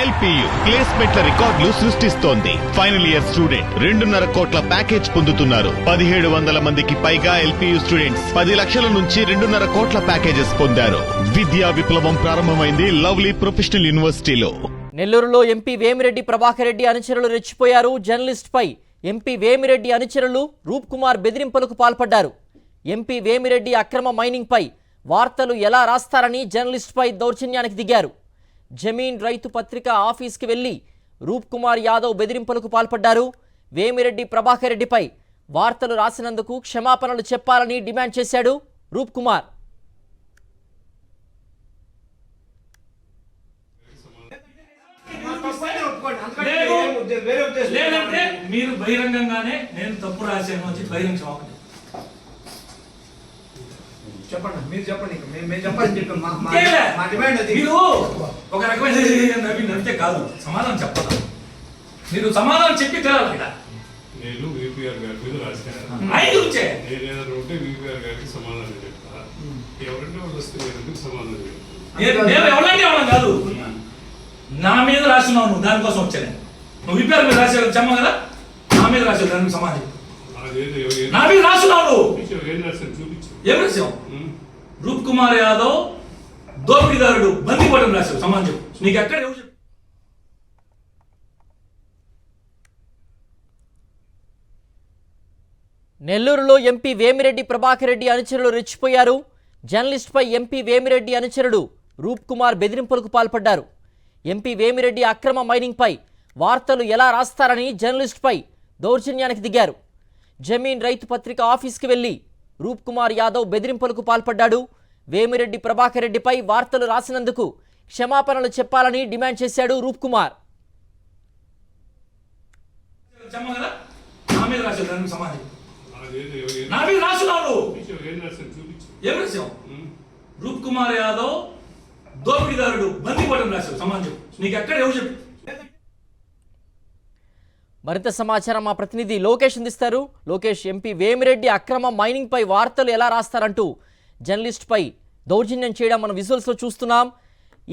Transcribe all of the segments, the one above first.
LPU ప్లేస్మెంట్ల రికార్డులు సృష్టిస్తోంది. Final year student 2.5 కోట్ల ప్యాకేజ్ పొందుతున్నారు. 1700 మందికి పైగా ఎల్పియు స్టూడెంట్స్ 10 లక్షల నుంచి 2.5 కోట్ల ప్యాకేజెస్ పొందారు. విద్యా విప్లవం ప్రారంభమైంది లవ్లీ ప్రొఫెషనల్ యూనివర్సిటీలో. నెల్లూరులో ఎంపీ వేమిరెడ్డి ప్రభాకర్ రెడ్డి అనుచరులు రెచ్చిపోయారు. జర్నలిస్ట్ పై ఎంపీ వేమిరెడ్డి అనుచరులు రూప్ కుమార్ బెదిరింపులకు పాల్పడ్డారు. ఎంపీ వేమిరెడ్డి అక్రమ మైనింగ్ పై వార్తలు ఎలా రాస్తారని జర్నలిస్ట్ పై దౌర్జన్యానికి దిగారు. జమీన్ రైతు పత్రిక ఆఫీస్కి వెళ్లి రూప్ కుమార్ యాదవ్ బెదిరింపులకు పాల్పడ్డారు. వేమిరెడ్డి ప్రభాకర్ రెడ్డిపై వార్తలు రాసినందుకు క్షమాపణలు చెప్పాలని డిమాండ్ చేశాడు రూప్ కుమార్. లేదంటే మీరు బహిరంగంగానే నేను తప్పు రాశాను అని బహిరంగ క్షమాపణ చెప్పండి. మీరు చెప్పండి. మేము చెప్పండి. మీరు ఒక రకమైన నవ్వితే కాదు, సమాధానం చెప్పాలి. మీరు సమాధానం చెప్పి తెరాలి కదా. నేను విపిఆర్ గారి మీద రాశాను. నేను ఏదైనా ఉంటే విపిఆర్ గారికి సమాధానం చెప్తా. ఎవరంటే వాళ్ళు వస్తే నేను సమాధానం చెప్తాను. నేను ఎవరంటే ఎవరం కాదు, నా మీద రాస్తున్నావు నువ్వు, దానికోసం వచ్చాను. నువ్వు విపిఆర్ మీద రాసేది చెప్ప కదా, నా మీద రాసేది దానికి సమాధానం. నా మీద రాస్తున్నావు ఏం రాశాను చూపించు. ఏం రాసావు? రూప్ కుమార్ యాదవ్ దోపిడీదారుడు బందీపడడం రాశావు. సమాధానం చెప్పు. నీకు ఎక్కడ ఎవరు చెప్పు? నెల్లూరులో ఎంపీ వేమిరెడ్డి ప్రభాకర్ రెడ్డి అనుచరులు రెచ్చిపోయారు. జర్నలిస్ట్ పై ఎంపీ వేమిరెడ్డి అనుచరుడు రూప్ కుమార్ బెదిరింపులకు పాల్పడ్డారు. ఎంపీ వేమిరెడ్డి అక్రమ మైనింగ్ పై వార్తలు ఎలా రాస్తారని జర్నలిస్ట్ పై దౌర్జన్యానికి దిగారు. జమీన్ రైతు పత్రిక ఆఫీస్కి వెళ్లి రూప్ కుమార్ యాదవ్ బెదిరింపులకు పాల్పడ్డాడు. వేమిరెడ్డి ప్రభాకర్ రెడ్డిపై వార్తలు రాసినందుకు క్షమాపణలు చెప్పాలని డిమాండ్ చేశాడు రూప్ కుమార్. రూప్ కుమార్ యాదవ్ దోపిడీదారుడు బందీపడడం రాశావు. సమాధానం చెప్పు. నీకు ఎక్కడ ఎవరు చెప్పు? మరింత సమాచారం మా ప్రతినిధి లోకేష్ అందిస్తారు. లోకేష్, ఎంపీ వేమిరెడ్డి అక్రమ మైనింగ్ పై వార్తలు ఎలా రాస్తారంటూ జర్నలిస్ట్ పై దౌర్జన్యం చేయడం మనం విజువల్స్లో చూస్తున్నాం.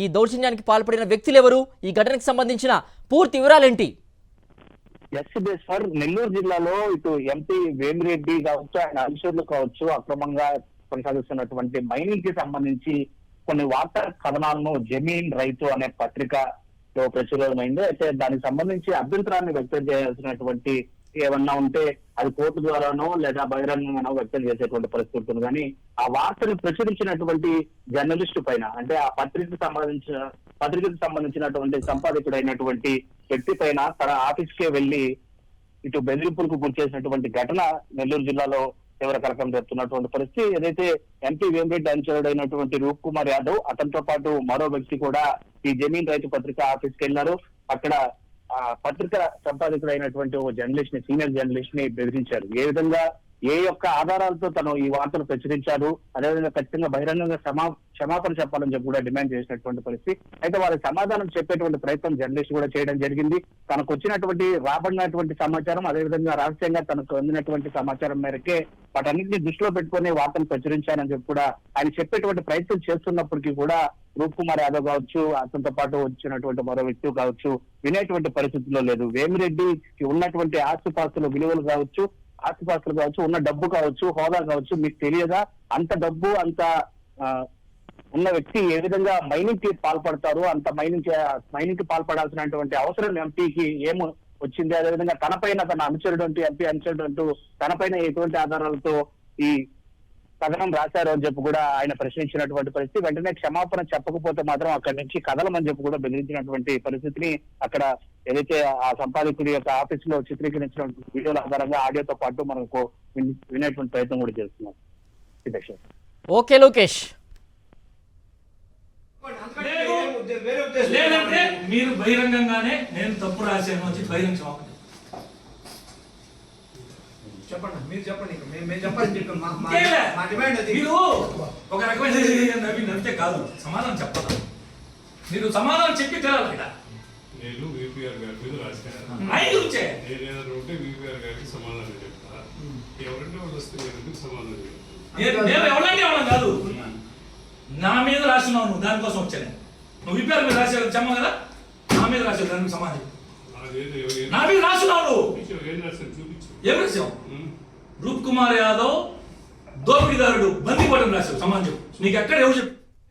ఈ దౌర్జన్యానికి పాల్పడిన వ్యక్తులు ఎవరు? ఈ ఘటనకు సంబంధించిన పూర్తి వివరాలేంటి? నెల్లూరు జిల్లాలో ఇటు ఎంపీ వేమిరెడ్డి కావచ్చు, ఆయన అనుచరులు కావచ్చు, అక్రమంగా కొనసాగిస్తున్నటువంటి మైనింగ్ కి సంబంధించి కొన్ని వార్తా కథనాలను జమీన్ రైతు అనే పత్రికలో ప్రచురితమైంది. అయితే దానికి సంబంధించి అభ్యంతరాన్ని వ్యక్తం చేయాల్సినటువంటి ఏమన్నా ఉంటే అది కోర్టు ద్వారానో లేదా బహిరంగంగానో వ్యక్తం చేసేటువంటి పరిస్థితి ఉంటుంది. కానీ ఆ వార్తను ప్రచురించినటువంటి జర్నలిస్టు పైన, అంటే ఆ పత్రికకు సంబంధించినటువంటి సంపాదకుడైనటువంటి వ్యక్తి పైన తన ఆఫీస్కే వెళ్లి ఇటు బెదిరింపులకు గురి చేసినటువంటి ఘటన నెల్లూరు జిల్లాలో తీవ్ర కలకం జరుగుతున్నటువంటి పరిస్థితి. ఏదైతే ఎంపీ వేమిరెడ్డి అనుచరుడైనటువంటి రూప్ కుమార్ యాదవ్, అతనితో పాటు మరో వ్యక్తి కూడా ఈ జమీన్ రైతు పత్రిక ఆఫీస్కి వెళ్లారు. అక్కడ పత్రిక సంపాదకుడైనటువంటి ఒక జర్నలిస్ట్ ని, సీనియర్ జర్నలిస్ట్ ని బెదిరించారు. ఏ విధంగా, ఏ యొక్క ఆధారాలతో తను ఈ వార్తలు ప్రచురించారు, అదేవిధంగా ఖచ్చితంగా బహిరంగంగా క్షమాపణ చెప్పాలని చెప్పి కూడా డిమాండ్ చేసినటువంటి పరిస్థితి. అయితే వారికి సమాధానం చెప్పేటువంటి ప్రయత్నం జర్నలిస్ట్ కూడా చేయడం జరిగింది. తనకు వచ్చినటువంటి రాబడినటువంటి సమాచారం, అదేవిధంగా రహస్యంగా తనకు అందినటువంటి సమాచారం మేరకే వాటన్నింటినీ దృష్టిలో పెట్టుకుని వార్తలు ప్రచురించానని చెప్పి కూడా ఆయన చెప్పేటువంటి ప్రయత్నం చేస్తున్నప్పటికీ కూడా రూప్ కుమార్ యాదవ్ కావచ్చు, అతనితో పాటు వచ్చినటువంటి మరో వ్యక్తి కావచ్చు, వినేటువంటి పరిస్థితుల్లో లేదు. వేమిరెడ్డికి ఉన్నటువంటి ఆస్తిపాస్తుల విలువలు కావచ్చు, ఉన్న డబ్బు కావచ్చు, హోదా కావచ్చు, మీకు తెలియదా? అంత డబ్బు, అంత ఉన్న వ్యక్తి ఏ విధంగా మైనింగ్ కి పాల్పడతారు? అంత మైనింగ్ కి పాల్పడాల్సినటువంటి అవసరం ఎంపీకి ఏమో వచ్చింది? అదేవిధంగా తనపైన, తన అనుచరుడు అంటూ, ఎంపీ అనుచరుడు అంటూ తనపైన ఎటువంటి ఆధారాలతో ఈ కథనం రాశారు అని చెప్పి కూడా ఆయన ప్రశ్నించినటువంటి పరిస్థితి. వెంటనే క్షమాపణ చెప్పకపోతే మాత్రం అక్కడి నుంచి కదలమని చెప్పి కూడా బెదిరించినటువంటి పరిస్థితిని అక్కడ ఏదైతే ఆ సంపాదకుడి యొక్క ఆఫీస్ లో చిత్రీకరించిన వీడియోల ఆధారంగా ఆడియోతో పాటు మనకు వినేటువంటి ప్రయత్నం కూడా చేస్తున్నాం. ఓకే లోకేష్. లేదంటే మీరు బహిరంగంగానే నేను తప్పు రాశాను అని బహిరంగ క్షమాపణ చెప్పండి. మీరు చెప్పండి. మేము చెప్పండి. మీరు ఒక రకమైన నవ్వితే కాదు, సమాధానం చెప్పాలి. మీరు సమాధానం చెప్పి తెరాలి కదా. నేను విపిఆర్ గారి మీద రాశాను. నేను ఏదైనా ఉంటే విపిఆర్ గారికి సమాధానం చెప్తా. ఎవరంటే వాళ్ళు వస్తే నేను సమాధానం చెప్తాను. నేను ఎవరంటే ఎవరం కాదు, నా మీద రాస్తున్నావు నువ్వు, దానికోసం వచ్చాను. నువ్వు విపిఆర్ మీద రాసే చెప్ప కదా, నా మీద రాశావు దానికి సమాధానం చెప్పు. అదేదో నా మీద రాసినావు. ఏం రాశారు చూపించు. ఏం రాశావు? రూప్ కుమార్ యాదవ్ దోపిడీదారుడు బందీ పడడం రాశావు. సమాధానం చెప్పు. నీకు ఎక్కడ ఎవరు చెప్పు?